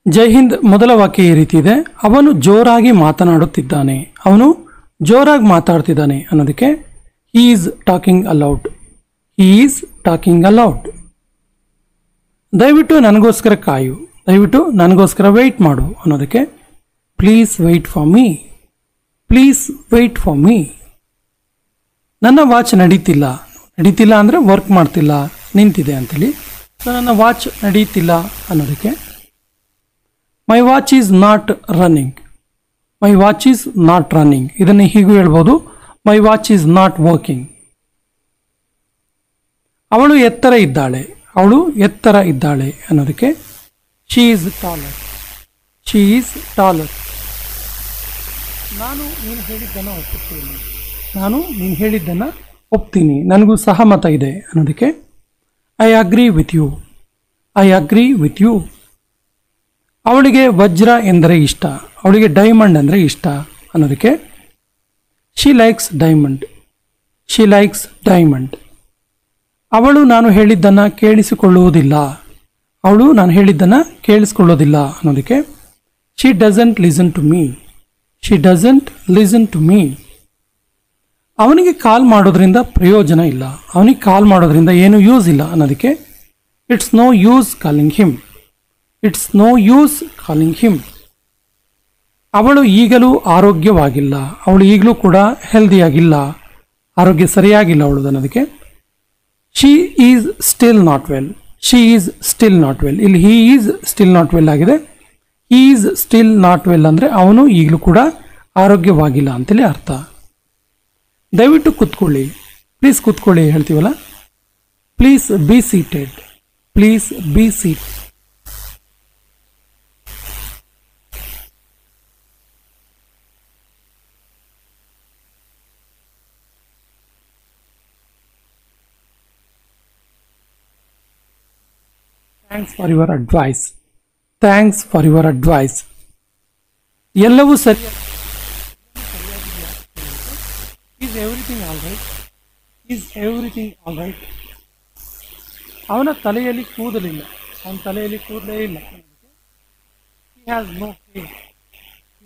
ಜೈ ಹಿಂದ್ ಮೊದಲ ವಾಕ್ಯ ಈ ರೀತಿ ಇದೆ. ಅವನು ಜೋರಾಗಿ ಮಾತನಾಡುತ್ತಿದ್ದಾನೆ. ಅವನು ಜೋರಾಗಿ ಮಾತಾಡ್ತಿದ್ದಾನೆ ಅನ್ನೋದಕ್ಕೆ he is talking allowed. He is talking allowed. ದಯವಿಟ್ಟು ನನಗೋಸ್ಕರ ಕಾಯು. ದಯವಿಟ್ಟು ನನಗೋಸ್ಕರ ವೆಯ್ಟ್ ಮಾಡು ಅನ್ನೋದಕ್ಕೆ please wait for me. Please wait for me. ನನ್ನ ವಾಚ್ ನಡೀತಿಲ್ಲ. ನಡೀತಿಲ್ಲ ಅಂದರೆ ವರ್ಕ್ ಮಾಡ್ತಿಲ್ಲ, ನಿಂತಿದೆ ಅಂತೇಳಿ. ಸೊ ನನ್ನ ವಾಚ್ ನಡೀತಿಲ್ಲ ಅನ್ನೋದಕ್ಕೆ my watch is not running. My watch is not running. ಇದನ್ನು ಹೀಗೂ ಹೇಳ್ಬೋದು, my watch is not working. ಅವಳು ಎತ್ತರ ಇದ್ದಾಳೆ. ಅವಳು ಎತ್ತರ ಇದ್ದಾಳೆ ಅನ್ನೋದಕ್ಕೆ she is taller. She is taller. ನಾನು ನೀನು ಹೇಳಿದ್ದನ್ನು ಒಪ್ಪುತ್ತೀನಿ. ನಾನು ನೀನು ಹೇಳಿದ್ದನ್ನು ಒಪ್ತೀನಿ, ನನಗೂ ಸಹಮತ ಇದೆ ಅನ್ನೋದಕ್ಕೆ I agree with you. I agree with you. ಅವಳಿಗೆ ವಜ್ರ ಎಂದರೆ ಇಷ್ಟ. ಅವಳಿಗೆ ಡೈಮಂಡ್ ಅಂದರೆ ಇಷ್ಟ ಅನ್ನೋದಕ್ಕೆ she likes diamond. She likes diamond. ಅವಳು ನಾನು ಹೇಳಿದ್ದನ್ನು ಕೇಳಿಸಿಕೊಳ್ಳುವುದಿಲ್ಲ. ಅವಳು ನಾನು ಹೇಳಿದ್ದನ್ನು ಕೇಳಿಸಿಕೊಳ್ಳೋದಿಲ್ಲ ಅನ್ನೋದಕ್ಕೆ she doesn't listen to me. She doesn't listen to me. ಅವನಿಗೆ ಕಾಲ್ ಮಾಡೋದ್ರಿಂದ ಪ್ರಯೋಜನ ಇಲ್ಲ. ಅವನಿಗೆ ಕಾಲ್ ಮಾಡೋದ್ರಿಂದ ಏನು ಯೂಸ್ ಇಲ್ಲ ಅನ್ನೋದಕ್ಕೆ it's no use calling him. It's no use calling him. ಅವಳು ಈಗಲೂ ಆರೋಗ್ಯವಾಗಿಲ್ಲ. ಅವಳು ಈಗಲೂ ಕೂಡ ಹೆಲ್ದಿಯಾಗಿಲ್ಲ, ಆರೋಗ್ಯ ಸರಿಯಾಗಿಲ್ಲ ಅವಳದು ಅನ್ನೋದಕ್ಕೆ she is still not well. She is still not well. ಇಲ್ಲಿ he is still not well ಆಗಿದೆ. He is still not well ಅಂದರೆ ಅವನು ಈಗಲೂ ಕೂಡ ಆರೋಗ್ಯವಾಗಿಲ್ಲ ಅಂತೇಳಿ ಅರ್ಥ. ದಯವಿಟ್ಟು ಕೂತ್ಕೊಳ್ಳಿ. ಪ್ಲೀಸ್ ಕೂತ್ಕೊಳ್ಳಿ ಹೇಳ್ತೀವಲ್ಲ, please be seated. Please be seat. Thanks for your advice. Thanks for your advice. ಎಲ್ಲವೂ ಸರಿ. Is everything all right. Is everything all right. ಅವನ ತಲೆಯಲ್ಲಿ ಕೂದಲಿಲ್ಲ. ಅವನ ತಲೆಯಲ್ಲಿ ಕೂದಲೇ ಇಲ್ಲ. He has no hair.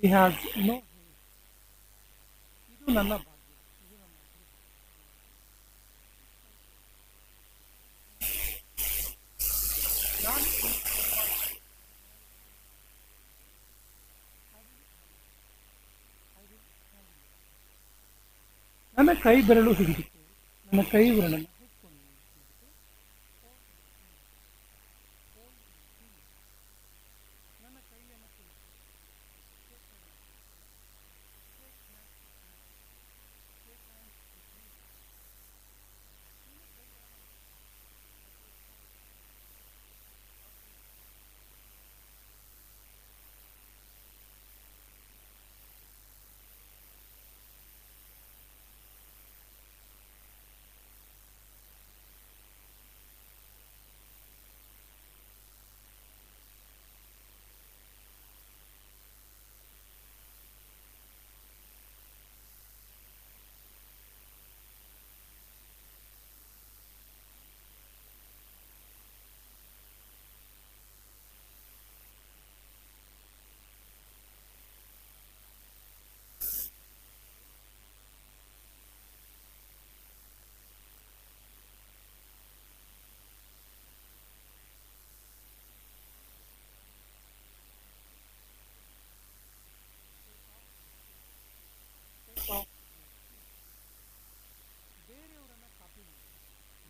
He has no hair. ಇದು ನನ್ನ ಭಾಗ್ಯ. ನನ್ನ ಕೈ ಬೆರಳು ಹಿಡಿದಿತ್ತು. ನನ್ನ ಕೈ ಬೆರಳನ್ನು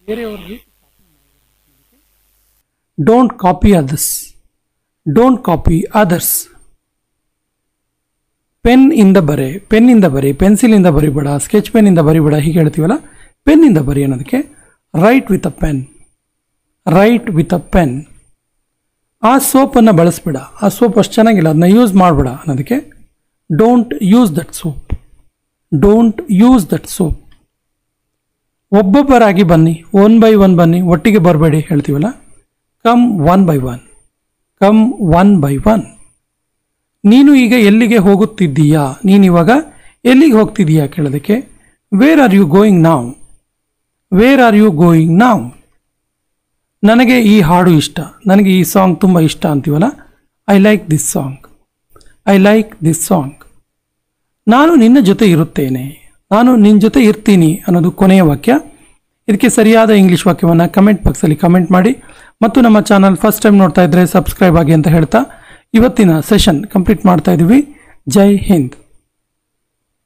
ಬೇರೆಯವರಿಗೆ don't copy others. Don't copy others. Pen ಇಂದ ಬರೆ. ಪೆನ್ನಿಂದ ಬರಿ. ಪೆನ್ಸಿಲಿಂದ ಬರಿಬೇಡ. ಸ್ಕೆಚ್ ಪೆನ್ನಿಂದ ಬರಿಬೇಡ ಹೀಗೆ ಹೇಳ್ತೀವಲ್ಲ, ಪೆನ್ನಿಂದ ಬರಿ ಅನ್ನೋದಕ್ಕೆ right with a pen. Right with a pen. ಆ ಸೋಪನ್ನು ಬಳಸಬೇಡ. ಆ ಸೋಪ್ ಅಷ್ಟು ಚೆನ್ನಾಗಿಲ್ಲ, ಅದನ್ನ ಯೂಸ್ ಮಾಡಬೇಡ ಅನ್ನೋದಕ್ಕೆ don't use that soap. Don't use that soap. ಒಬ್ಬೊಬ್ಬರಾಗಿ ಬನ್ನಿ. ಒನ್ ಬೈ ಒನ್ ಬನ್ನಿ, ಒಟ್ಟಿಗೆ ಬರಬೇಡಿ ಹೇಳ್ತೀವಲ್ಲ, come one by one. Come one by one. ನೀನು ಈಗ ಎಲ್ಲಿಗೆ ಹೋಗುತ್ತಿದ್ದೀಯಾ? ನೀನಿವಾಗ ಎಲ್ಲಿಗೆ ಹೋಗ್ತಿದ್ದೀಯಾ ಕೇಳೋದಕ್ಕೆ ವೇರ್ ಆರ್ ಯು ಗೋಯಿಂಗ್ ನಾವ್. ವೇರ್ ಆರ್ ಯು ಗೋಯಿಂಗ್ ನಾವ್. ನನಗೆ ಈ ಹಾಡು ಇಷ್ಟ, ನನಗೆ ಈ ಸಾಂಗ್ ತುಂಬ ಇಷ್ಟ ಅಂತೀವಲ್ಲ, I like this song. I like this song. ನಾನು ನಿನ್ನ ಜೊತೆ ಇರುತ್ತೇನೆ. ನಾನು ನಿನ್ನ ಜೊತೆ ಇರ್ತೀನಿ ಅನ್ನೋದು ಕೊನೆಯ ವಾಕ್ಯ. ಇದಕ್ಕೆ ಸರಿಯಾದ ಇಂಗ್ಲಿಷ್ ವಾಕ್ಯವನ್ನು ಕಮೆಂಟ್ ಬಾಕ್ಸಲ್ಲಿ ಕಮೆಂಟ್ ಮಾಡಿ ಮತ್ತು ನಮ್ಮ ಚಾನಲ್ ಫಸ್ಟ್ ಟೈಮ್ ನೋಡ್ತಾ ಇದ್ದರೆ ಸಬ್ಸ್ಕ್ರೈಬ್ ಆಗಿ ಅಂತ ಹೇಳ್ತಾ ಇವತ್ತಿನ ಸೆಷನ್ ಕಂಪ್ಲೀಟ್ ಮಾಡ್ತಾ ಇದ್ದೀವಿ. ಜೈ ಹಿಂದ್.